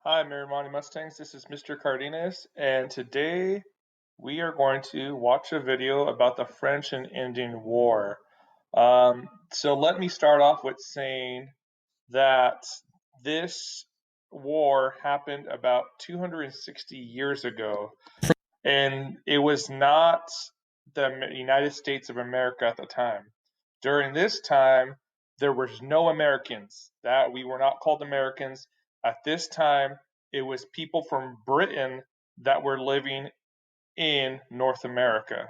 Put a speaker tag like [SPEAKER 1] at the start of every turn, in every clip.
[SPEAKER 1] Hi, Miramani Mustangs. This is Mr. Cardenas, and today we are going to watch a video about the French and Indian War. So let me start off with saying that this war happened about 260 years ago, and it was not the United States of America at the time. During this time, there was no Americans. That we were not called Americans. At this time, it was people from Britain that were living in North America.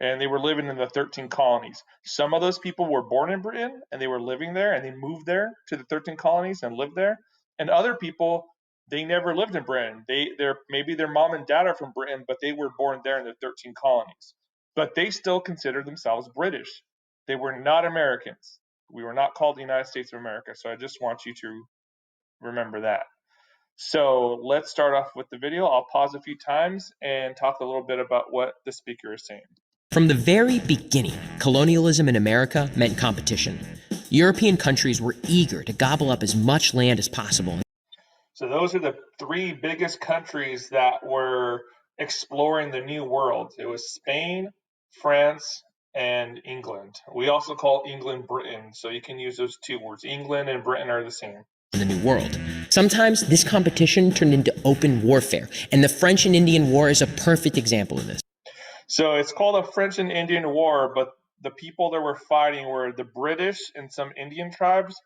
[SPEAKER 1] And they were living in the 13 colonies. Some of those people were born in Britain and they were living there and they moved there to the 13 colonies and lived there. And other people, they never lived in Britain. Maybe their mom and dad are from Britain, but they were born there in the 13 colonies. But they still considered themselves British. They were not Americans. We were not called the United States of America. So I just want you to remember that. So let's start off with the video. I'll pause a few times and talk a little bit about what the speaker is saying.
[SPEAKER 2] From the very beginning, colonialism in America meant competition. European countries were eager to gobble up as much land as possible.
[SPEAKER 1] So those are the three biggest countries that were exploring the New World. It was Spain, France, and England. We also call England Britain, so you can use those two words. England and Britain are the same.
[SPEAKER 2] In the New World. Sometimes this competition turned into open warfare, and the French and Indian War is a perfect example of this.
[SPEAKER 1] So it's called the French and Indian War, but the people that were fighting were the British and some Indian tribes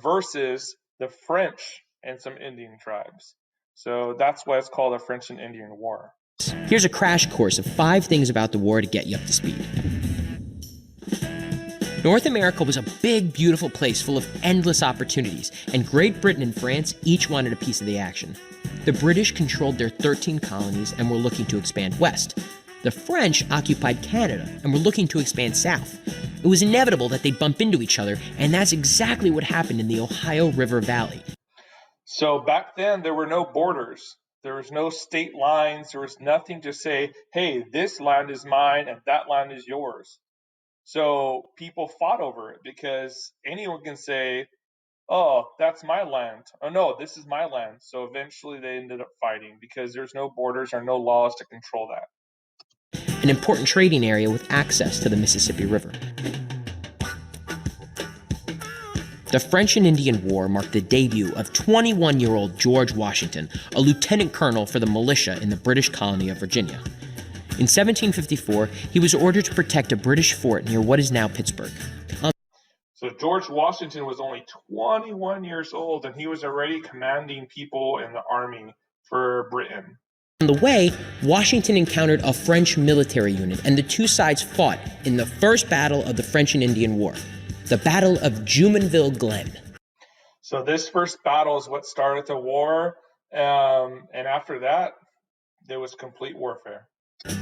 [SPEAKER 1] versus the French and some Indian tribes. So that's why it's called the French and Indian War.
[SPEAKER 2] Here's a crash course of 5 things about the war to get you up to speed. North America was a big, beautiful place full of endless opportunities, and Great Britain and France each wanted a piece of the action. The British controlled their 13 colonies and were looking to expand west. The French occupied Canada and were looking to expand south. It was inevitable that they'd bump into each other, and that's exactly what happened in the Ohio River Valley.
[SPEAKER 1] So back then, there were no borders. There was no state lines. There was nothing to say, hey, this land is mine and that land is yours. So people fought over it because anyone can say, oh, that's my land. Oh, no, this is my land. So eventually they ended up fighting because there's no borders or no laws to control that.
[SPEAKER 2] An important trading area with access to the Mississippi River. The French and Indian War marked the debut of 21-year-old George Washington, a lieutenant colonel for the militia in the British colony of Virginia. In 1754, he was ordered to protect a British fort near what is now Pittsburgh.
[SPEAKER 1] So George Washington was only 21 years old, and he was already commanding people in the army for Britain.
[SPEAKER 2] On the way, Washington encountered a French military unit, and the two sides fought in the first battle of the French and Indian War, the Battle of Jumonville Glen.
[SPEAKER 1] So this first battle is what started the war, and after that, there was complete warfare.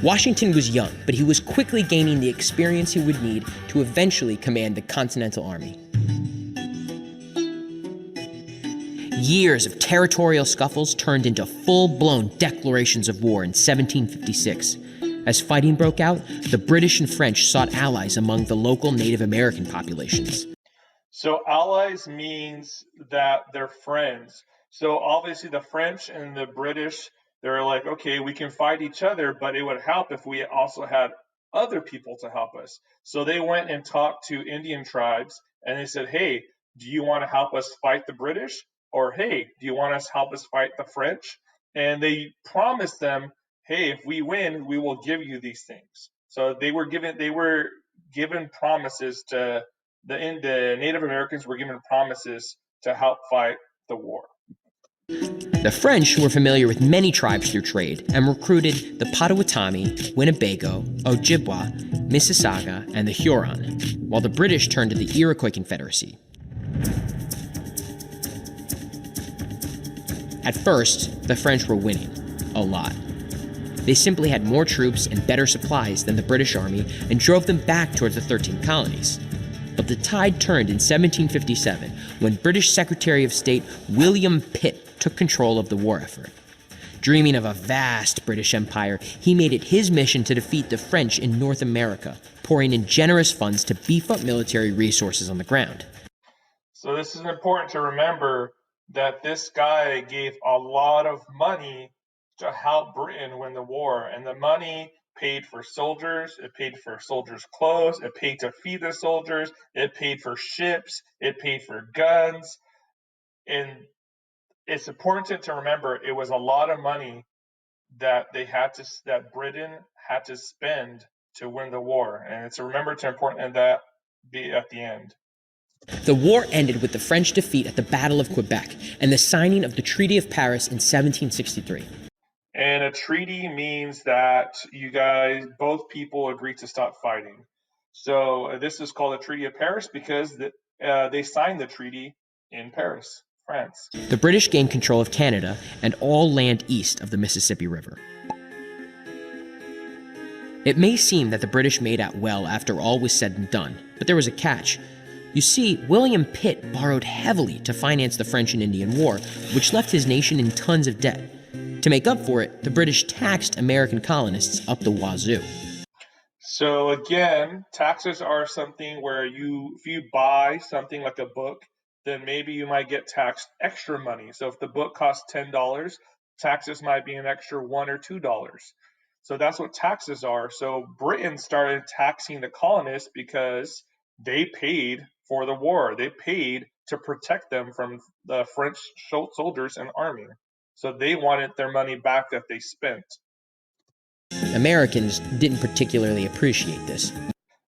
[SPEAKER 2] Washington was young, but he was quickly gaining the experience he would need to eventually command the Continental Army. Years of territorial scuffles turned into full-blown declarations of war in 1756. As fighting broke out, the British and French sought allies among the local Native American populations.
[SPEAKER 1] So allies means that they're friends. So obviously the French and the British, they're like, okay, we can fight each other, but it would help if we also had other people to help us. So they went and talked to Indian tribes and they said, hey, do you want to help us fight the British? Or, hey, do you want us to help us fight the French? And they promised them, hey, if we win, we will give you these things. So they were given promises to the Native Americans were given promises to help fight the war.
[SPEAKER 2] The French were familiar with many tribes through trade and recruited the Potawatomi, Winnebago, Ojibwa, Mississauga, and the Huron, while the British turned to the Iroquois Confederacy. At first, the French were winning, a lot. They simply had more troops and better supplies than the British Army and drove them back towards the 13 colonies. But the tide turned in 1757 when British Secretary of State William Pitt took control of the war effort. Dreaming of a vast British Empire, he made it his mission to defeat the French in North America, pouring in generous funds to beef up military resources on the ground.
[SPEAKER 1] So this is important to remember. that this guy gave a lot of money to help Britain win the war, and the money paid for soldiers, it paid for soldiers' clothes, it paid to feed the soldiers, it paid for ships, it paid for guns, and it's important to remember it was a lot of money that Britain had to spend to win the war, and it's important that be at the end.
[SPEAKER 2] The war ended with the French defeat at the Battle of Quebec and the signing of the Treaty of Paris in 1763.
[SPEAKER 1] And a treaty means that both people agree to stop fighting. So this is called a Treaty of Paris because they signed the treaty in Paris, France.
[SPEAKER 2] The British gained control of Canada and all land east of the Mississippi River. It may seem that the British made out well after all was said and done, but there was a catch. You see, William Pitt borrowed heavily to finance the French and Indian War, which left his nation in tons of debt. To make up for it, the British taxed American colonists up the wazoo.
[SPEAKER 1] So again, taxes are something where if you buy something like a book, then maybe you might get taxed extra money. So if the book costs $10, taxes might be an extra $1 or $2. So that's what taxes are. So Britain started taxing the colonists because they paid for the war. They paid to protect them from the French soldiers and army. So they wanted their money back that they spent.
[SPEAKER 2] Americans didn't particularly appreciate this.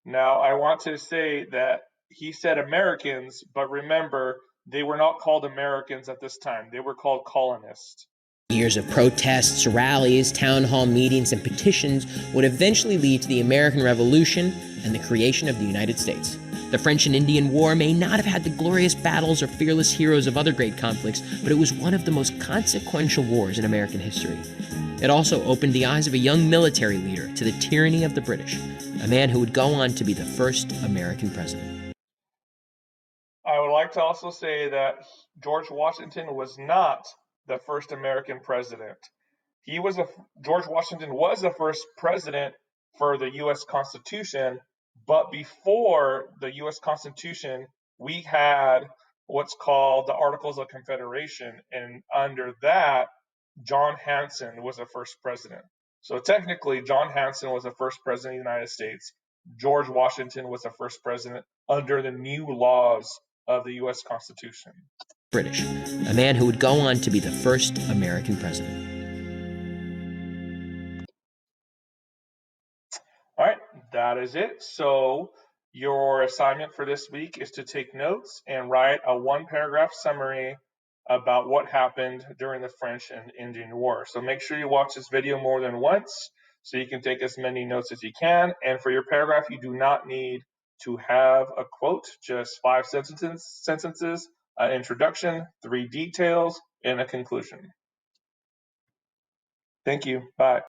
[SPEAKER 1] Now, I want to say that he said Americans, but remember, they were not called Americans at this time. They were called colonists.
[SPEAKER 2] Years of protests, rallies, town hall meetings, and petitions would eventually lead to the American Revolution and the creation of the United States. The French and Indian War may not have had the glorious battles or fearless heroes of other great conflicts, but it was one of the most consequential wars in American history. It also opened the eyes of a young military leader to the tyranny of the British, a man who would go on to be the first American president.
[SPEAKER 1] I would like to also say that George Washington was not the first American president. George Washington was the first president for the U.S. Constitution, but before the U.S. Constitution, we had what's called the Articles of Confederation, and under that, John Hanson was the first president. So technically, John Hanson was the first president of the United States. George Washington was the first president under the new laws of the U.S. Constitution.
[SPEAKER 2] British, a man who would go on to be the first American president.
[SPEAKER 1] All right, that is it. So your assignment for this week is to take notes and write a 1-paragraph summary about what happened during the French and Indian War. So make sure you watch this video more than once so you can take as many notes as you can. And for your paragraph, you do not need to have a quote, just 5 sentences, an introduction, 3 details, and a conclusion. Thank you. Bye.